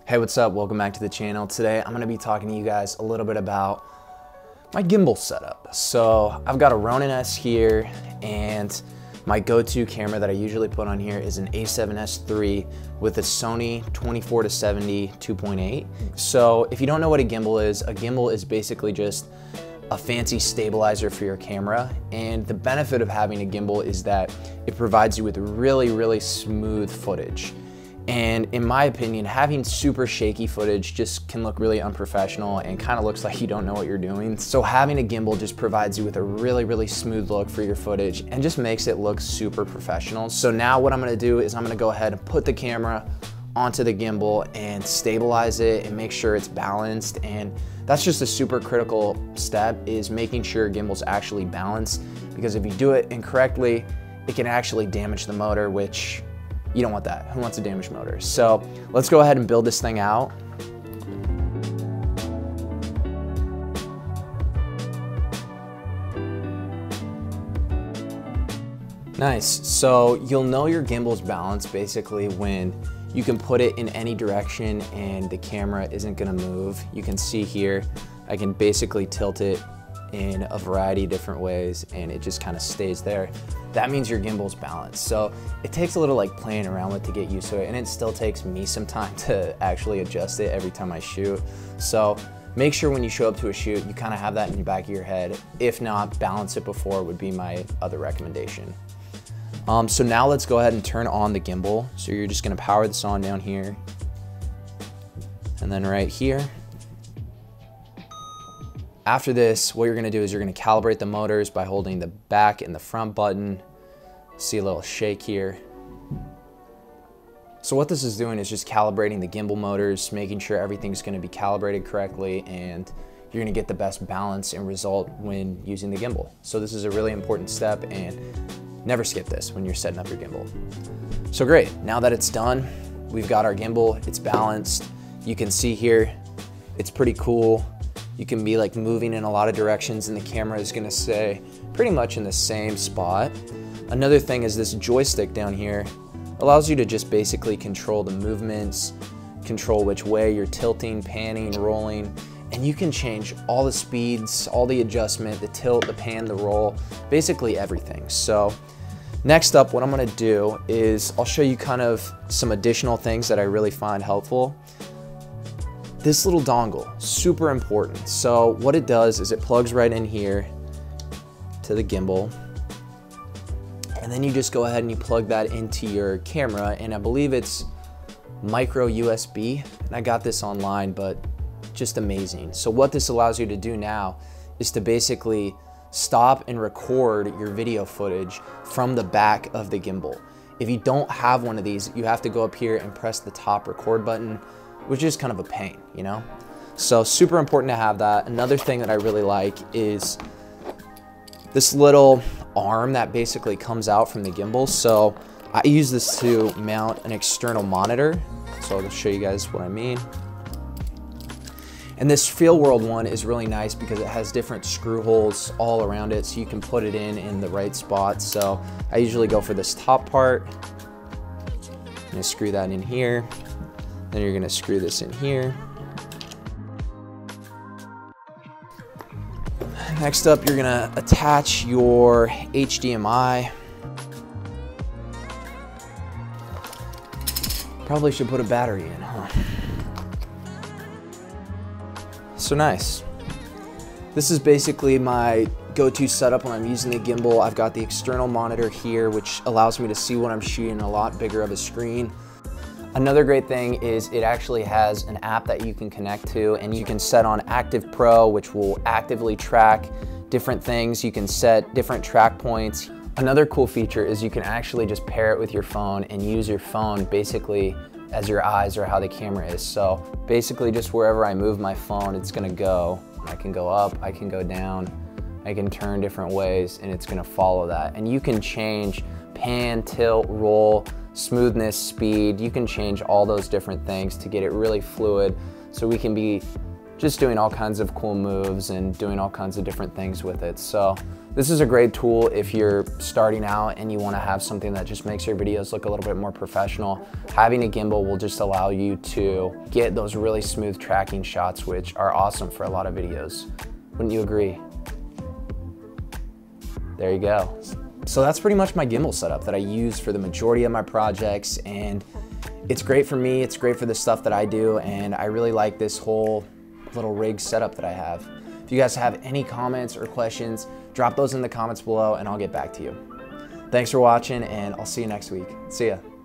Hey, what's up? Welcome back to the channel. Today I'm going to be talking to you guys a little bit about my gimbal setup. So I've got a Ronin S here, and my go-to camera that I usually put on here is an A7S III with a Sony 24-70 2.8. So if you don't know what a gimbal is basically just a fancy stabilizer for your camera. And the benefit of having a gimbal is that it provides you with really smooth footage. And in my opinion, having super shaky footage just can look really unprofessional and kind of looks like you don't know what you're doing. So having a gimbal just provides you with a really smooth look for your footage and just makes it look super professional. So now what I'm gonna do is I'm gonna go ahead and put the camera onto the gimbal and stabilize it and make sure it's balanced. And that's just a super critical step, is making sure your gimbal's actually balanced, because if you do it incorrectly, it can actually damage the motor, which you don't want that. Who wants a damaged motor? So let's go ahead and build this thing out. Nice. So you'll know your gimbal's balanced basically when you can put it in any direction and the camera isn't gonna move. You can see here, I can basically tilt it in a variety of different ways and it just kind of stays there. That means your gimbal's balanced. So it takes a little like playing around with to get used to it, and it still takes me some time to actually adjust it every time I shoot. So make sure when you show up to a shoot, you kind of have that in the back of your head. If not, balance it before would be my other recommendation. So now let's go ahead and turn on the gimbal. So you're just gonna power this on down here. And then right here. After this, what you're gonna do is you're gonna calibrate the motors by holding the back and the front button. See a little shake here. So what this is doing is just calibrating the gimbal motors, making sure everything's gonna be calibrated correctly, and you're gonna get the best balance and result when using the gimbal. So this is a really important step, and never skip this when you're setting up your gimbal. So great, now that it's done, we've got our gimbal, it's balanced. You can see here, it's pretty cool. You can be like moving in a lot of directions and the camera is gonna stay pretty much in the same spot. Another thing is this joystick down here allows you to just basically control the movements, control which way you're tilting, panning, rolling, and you can change all the speeds, all the adjustment, the tilt, the pan, the roll, basically everything. So next up, what I'm gonna do is I'll show you kind of some additional things that I really find helpful. This little dongle, super important. So what it does is it plugs right in here to the gimbal, and then you just go ahead and you plug that into your camera, and I believe it's micro USB, and I got this online, but just amazing. So what this allows you to do now is to basically stop and record your video footage from the back of the gimbal. If you don't have one of these, you have to go up here and press the top record button, which is kind of a pain, you know? So super important to have that. Another thing that I really like is this little arm that basically comes out from the gimbal. So I use this to mount an external monitor. So I'll show you guys what I mean. And this Feel World one is really nice because it has different screw holes all around it, so you can put it in the right spot. So I usually go for this top part. I'm gonna screw that in here. Then you're gonna screw this in here. Next up, you're gonna attach your HDMI. Probably should put a battery in, huh? So nice. This is basically my go-to setup when I'm using the gimbal. I've got the external monitor here, which allows me to see what I'm shooting, a lot bigger of a screen. Another great thing is it actually has an app that you can connect to, and you can set on Active Pro, which will actively track different things. You can set different track points. Another cool feature is you can actually just pair it with your phone and use your phone basically as your eyes or how the camera is. So basically just wherever I move my phone, it's gonna go. I can go up, I can go down, I can turn different ways, and it's gonna follow that. And you can change pan, tilt, roll, smoothness, speed. You can change all those different things to get it really fluid, so we can be just doing all kinds of cool moves and doing all kinds of different things with it. So this is a great tool if you're starting out and you want to have something that just makes your videos look a little bit more professional. Having a gimbal will just allow you to get those really smooth tracking shots, which are awesome for a lot of videos. Wouldn't you agree? There you go. So that's pretty much my gimbal setup that I use for the majority of my projects, and it's great for me, it's great for the stuff that I do, and I really like this whole little rig setup that I have. If you guys have any comments or questions, drop those in the comments below and I'll get back to you. Thanks for watching, and I'll see you next week. See ya.